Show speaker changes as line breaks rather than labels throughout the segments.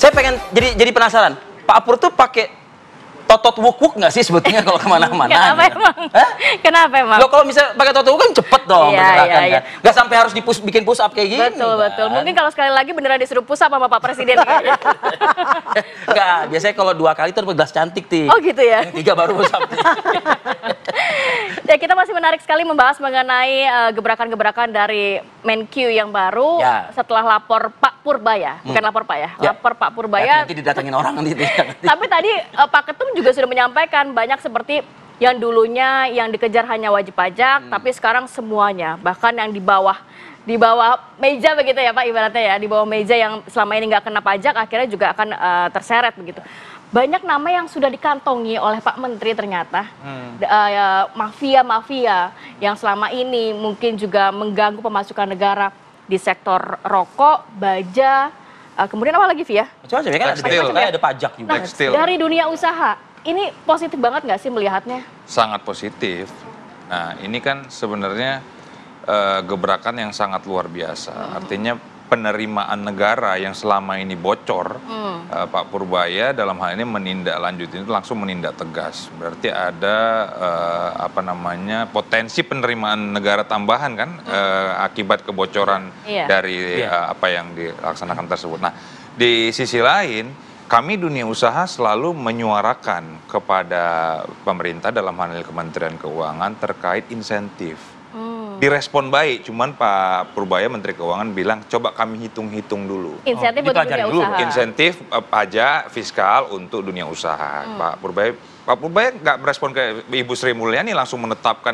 Saya pengen jadi penasaran. Pak Pur tuh pakai totot wuk-wuk nggak sih sebetulnya kalau kemana-mana?
Kenapa
gitu?
emang?
Hah?
Kenapa emang?
Loh kalau misalnya pakai totot wuk kan cepet dong
Iya,
pergerakan
iya, iya.
kan. Nggak sampai harus bikin push up kayak gini.
Betul,
kan?
betul. Mungkin kalau sekali lagi beneran disuruh push up sama Pak Presiden.
Nggak, biasanya kalau 2 kali tuh gelas cantik, Ti.
Oh gitu ya?
Yang 3 baru push up.
Ya, kita masih menarik sekali membahas mengenai gebrakan-gebrakan dari Menkyu yang baru
Ya.
setelah lapor Pak Purbaya. Bukan lapor Pak ya,
Ya.
lapor Pak Purbaya.
Nanti didatengin orang nanti.
Tapi tadi Pak Ketum juga sudah menyampaikan banyak seperti yang dulunya yang dikejar hanya wajib pajak, tapi sekarang semuanya, bahkan yang di bawah meja begitu ya Pak ibaratnya ya, di bawah meja yang selama ini nggak kena pajak akhirnya juga akan terseret begitu. Banyak nama yang sudah dikantongi oleh Pak Menteri ternyata, mafia-mafia yang selama ini mungkin juga mengganggu pemasukan negara di sektor rokok, baja, kemudian apa lagi Via?
Macam-macam ya kan?
Tekstil.
Kayak ada pajak juga.
Nah,
Tekstil.
dari dunia usaha, ini positif banget nggak sih melihatnya?
Sangat positif. Nah, ini kan sebenarnya gebrakan yang sangat luar biasa. Artinya penerimaan negara yang selama ini bocor, Pak Purbaya dalam hal ini menindaklanjuti itu langsung menindak tegas. Berarti ada potensi penerimaan negara tambahan kan akibat kebocoran
Iya.
dari apa yang dilaksanakan tersebut. Nah, di sisi lain kami dunia usaha selalu menyuarakan kepada pemerintah dalam hal ini Kementerian Keuangan terkait insentif. Direspon baik, cuman Pak Purbaya Menteri Keuangan bilang coba kami hitung-hitung dulu.
Insentif untuk
dipelajari
dunia
dulu.
usaha.
Insentif pajak fiskal untuk dunia usaha. Pak Purbaya nggak merespon ke Ibu Sri Mulyani langsung menetapkan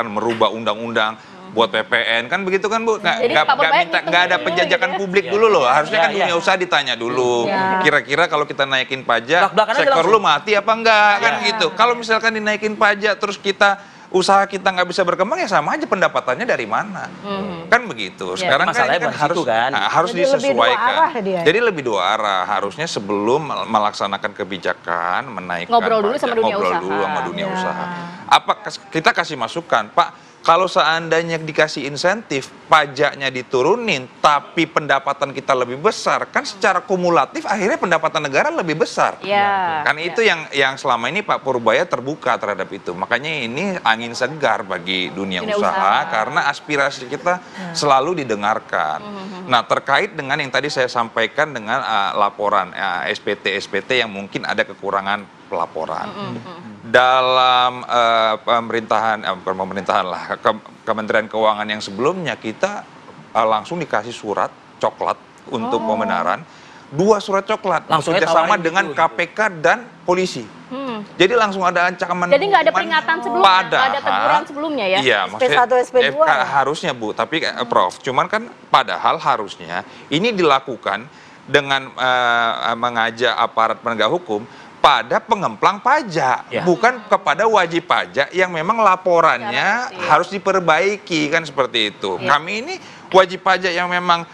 merubah undang-undang buat PPN kan begitu kan Bu?
Jadi Pak Purbaya
Nggak ada
hitung
penjajakan
dulu
publik
Ya.
dulu loh. Harusnya
Ya,
kan
ya.
dunia usaha ditanya dulu.
Ya.
Kira-kira kalau kita naikin pajak,
Belak-belakan aja
sektor
langsung.
lu mati apa enggak kan
Ya.
gitu. Kalau misalkan dinaikin pajak terus usaha kita nggak bisa berkembang ya sama aja pendapatannya dari mana. Kan begitu.
Ya.
Sekarang
Masalahnya
kan
bukan situ kan.
harus
Jadi lebih dua
disesuaikan.
arah dia.
Jadi lebih 2 arah. Harusnya sebelum melaksanakan kebijakan menaikkan
Ngobrol dulu
pajak,
sama dunia
ngobrol
usaha.
dulu sama dunia
Ya.
usaha. Kita kasih masukan, Pak. Kalau seandainya dikasih insentif, pajaknya diturunin, tapi pendapatan kita lebih besar, kan secara kumulatif akhirnya pendapatan negara lebih besar.
Ya.
Kan itu yang selama ini Pak Purbaya terbuka terhadap itu. Makanya ini angin segar bagi dunia
Dunia
usaha,
usaha.
karena aspirasi kita selalu didengarkan. Nah, terkait dengan yang tadi saya sampaikan dengan laporan SPT yang mungkin ada kekurangan pelaporan. Dalam Kementerian Keuangan yang sebelumnya kita langsung dikasih surat coklat untuk pembenaran. 2 surat coklat
Langsung aja
bekerjasama
tawarin
dengan
gitu.
KPK dan polisi. Jadi langsung ada ancaman.
Jadi nggak ada
hukuman.
peringatan sebelumnya, nggak ada teguran
Padahal-
sebelumnya ya?
Iya,
SP1, SP2 ya?
harusnya Bu, tapi Prof, cuman kan padahal harusnya ini dilakukan dengan mengajak aparat penegak hukum pada pengemplang pajak,
Ya.
bukan kepada wajib pajak yang memang laporannya harus diperbaiki kan seperti itu.
Ya.
Kami ini wajib pajak yang memang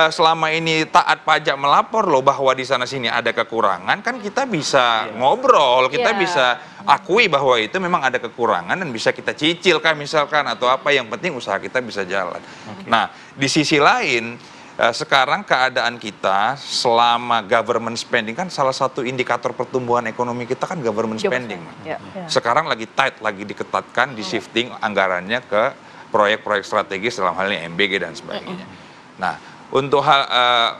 selama ini taat pajak melapor loh bahwa di sana sini ada kekurangan, kan kita bisa ngobrol, kita
Ya.
bisa akui bahwa itu memang ada kekurangan dan bisa kita cicil kan misalkan atau apa, yang penting usaha kita bisa jalan. Nah, di sisi lain sekarang keadaan kita selama government spending kan salah satu indikator pertumbuhan ekonomi kita kan government spending.
Ya.
Sekarang lagi tight, lagi diketatkan, di shifting anggarannya ke proyek-proyek strategis dalam hal ini MBG dan sebagainya. Nah, untuk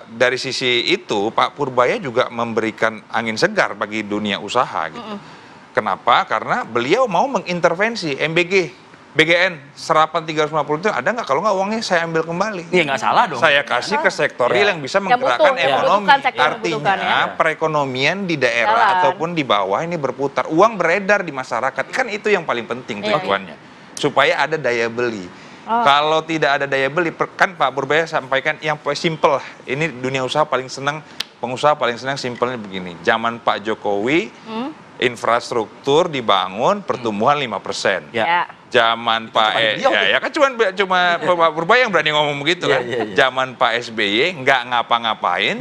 dari sisi itu Pak Purbaya juga memberikan angin segar bagi dunia usaha gitu. Kenapa? Karena beliau mau mengintervensi MBG. BGN serapan 350 itu ada nggak? Kalau nggak uangnya saya ambil kembali.
Iya nggak salah dong.
Saya kasih ke sektor real yang bisa
Yang
menggerakkan
butuh,
ekonomi.
membutuhkan, sektor yang membutuhkan,
Artinya
ya.
perekonomian di daerah
Jalan.
ataupun di bawah ini berputar. Uang beredar di masyarakat. Kan itu yang paling penting
Iya.
tujuannya. Supaya ada daya beli. Kalau tidak ada daya beli, kan Pak Purbaya sampaikan yang simple lah. Ini dunia usaha paling senang, pengusaha paling senang simpelnya begini. Zaman Pak Jokowi, infrastruktur dibangun, pertumbuhan 5%.
Ya.
Ya.
zaman Pak ya kan cuma Pak Purbaya yang berani ngomong begitu kan. Zaman Pak SBY nggak ngapa-ngapain,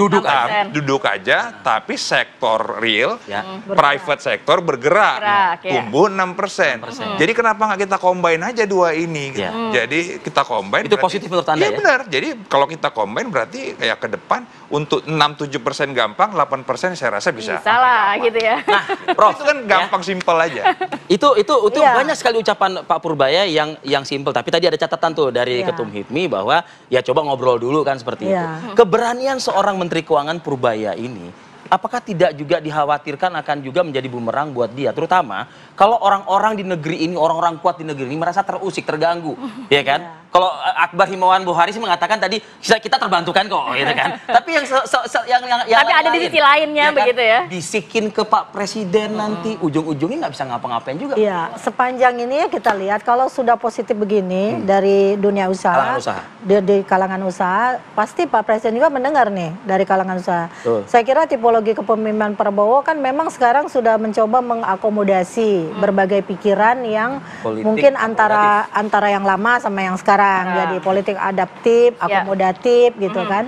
duduk aja, tapi sektor real, private sektor bergerak, tumbuh 6%. Jadi kenapa nggak kita combine aja dua ini? Gitu. Jadi kita combine.
Itu positif menurut Anda ya?
Iya benar. Jadi kalau kita combine berarti kayak ke depan untuk 6-7% gampang, 8% saya rasa bisa.
Bisa lah gitu ya.
Nah, Prof,
itu kan gampang simpel aja.
Itu banyak sekali ucapan Pak Purbaya yang simpel, tapi tadi ada catatan tuh dari Ketum HIPMI bahwa ya coba ngobrol dulu kan seperti itu. Keberanian seorang Menteri Keuangan Purbaya ini, apakah tidak juga dikhawatirkan akan juga menjadi bumerang buat dia, terutama kalau orang-orang di negeri ini, orang-orang kuat di negeri ini merasa terusik, terganggu, ya kan? Kalau Akbar Himawan Bukhari sih mengatakan tadi kita terbantukan kok, gitu kan? Tapi yang
tapi ada di sisi lainnya
kan?
Begitu ya?
Bisikin ke Pak Presiden nanti, ujung-ujungnya nggak bisa ngapa-ngapain juga.
Iya, sepanjang ini ya kita lihat kalau sudah positif begini dari dunia usaha, di kalangan usaha, pasti Pak Presiden juga mendengar nih dari kalangan usaha. Saya kira tipologi kepemimpinan Prabowo kan memang sekarang sudah mencoba mengakomodasi berbagai pikiran yang politik mungkin antara yang lama sama yang sekarang. Jadi politik adaptif, akomodatif gitu kan.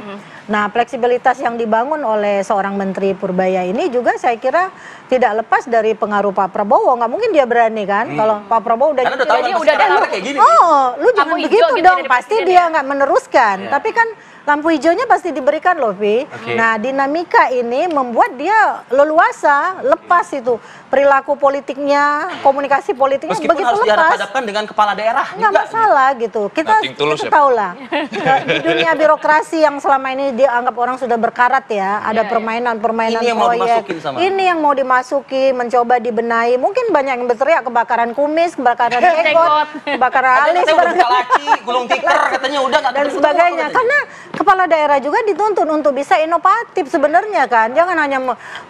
Nah, fleksibilitas yang dibangun oleh seorang Menteri Purbaya ini juga saya kira tidak lepas dari pengaruh Pak Prabowo. Nggak mungkin dia berani kan kalau Pak Prabowo udah
udah tahu kayak gini.
Oh, lu jangan begitu
gitu
dong. Pasti dia nggak meneruskan. Tapi kan lampu hijaunya pasti diberikan loh, Vi. Nah, dinamika ini membuat dia leluasa, lepas itu perilaku politiknya, komunikasi politiknya
meskipun
begitu
harus
lepas.
dihadap-hadapkan dengan kepala daerah.
Nggak masalah gitu. Kita tahu lah. Di dunia birokrasi yang selama ini dianggap orang sudah berkarat ya, ada permainan-permainan proyek. Ini yang mau dimasuki, mencoba dibenahi. Mungkin banyak yang berteriak kebakaran kumis, kebakaran jenggot, kebakaran alis,
gulung tikar katanya udah nggak
dan sebagainya. Karena kepala daerah juga dituntut untuk bisa inovatif sebenarnya kan. Jangan hanya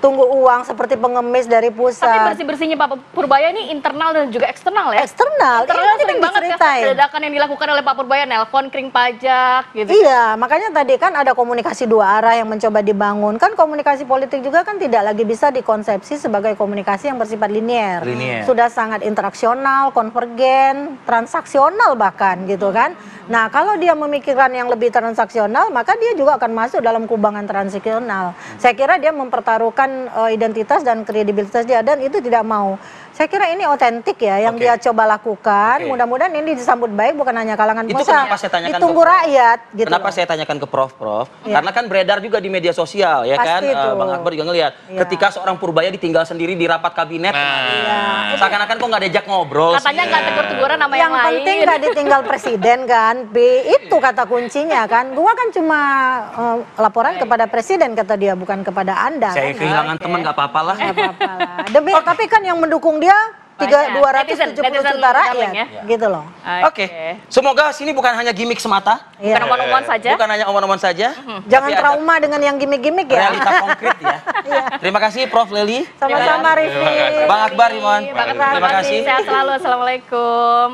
tunggu uang seperti pengemis dari pusat.
Tapi bersih-bersihnya Pak Purbaya ini internal dan juga eksternal ya?
Eksternal.
Internal sering banget ya ledakan yang dilakukan oleh Pak Purbaya, nelpon kering pajak gitu.
Iya, makanya tadi kan ada komunikasi dua arah yang mencoba dibangun. Kan komunikasi politik juga kan tidak lagi bisa dikonsepsi sebagai komunikasi yang bersifat linier. Sudah sangat interaksional, konvergen, transaksional bahkan gitu kan. Nah, kalau dia memikirkan yang lebih transaksional, maka dia juga akan masuk dalam kubangan transaksional. Saya kira dia mempertaruhkan identitas dan kredibilitas dia, dan itu tidak mau. Saya kira ini otentik ya yang dia coba lakukan. Mudah-mudahan ini disambut baik bukan hanya kalangan pengusaha. Ditunggu rakyat gitu.
Kenapa saya tanyakan ke Prof? Karena kan beredar juga di media sosial ya kan. Bang Akbar juga ngelihat ketika seorang Purbaya ditinggal sendiri di rapat kabinet. Seakan-akan kok nggak diajak ngobrol.
Katanya nggak tegur-teguran sama yang lain.
Yang penting nggak ditinggal presiden kan. Itu kata kuncinya kan. Gua kan cuma laporan kepada presiden kata dia, bukan kepada Anda.
Saya kehilangan teman nggak apa-apa lah.
Tapi kan yang mendukung dia 270 juta rakyat gitu loh.
Oke. Semoga sini bukan hanya gimmick semata.
Bukan omong-omong saja.
Bukan hanya omong-omong saja.
Jangan trauma dengan yang gimmick-gimmick ya.
Realita konkret ya. Terima kasih Prof Lely.
Sama-sama Rifki.
Bang Akbar Himawan.
Terima kasih. Sehat selalu. Assalamualaikum.